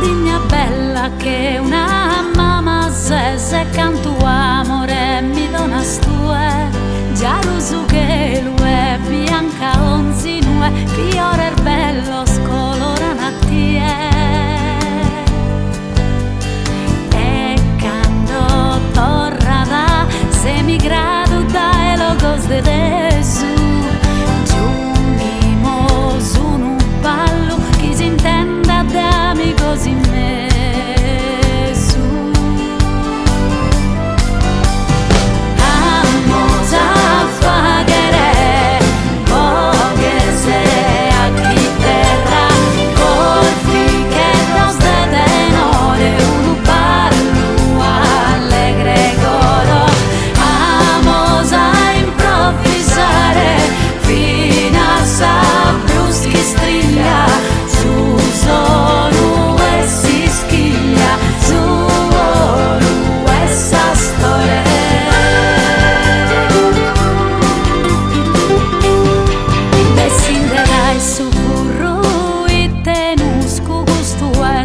digna bella che una mamma se canto amore mi donas tue, gialusu che lue bianca onzinue, fiore bello scoloran a tie. E quando torrada se mi grado da elogos de desu, giungimos un ballo chi si intenda de amigos in me.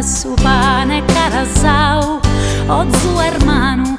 Su pane carasau, o zu hermano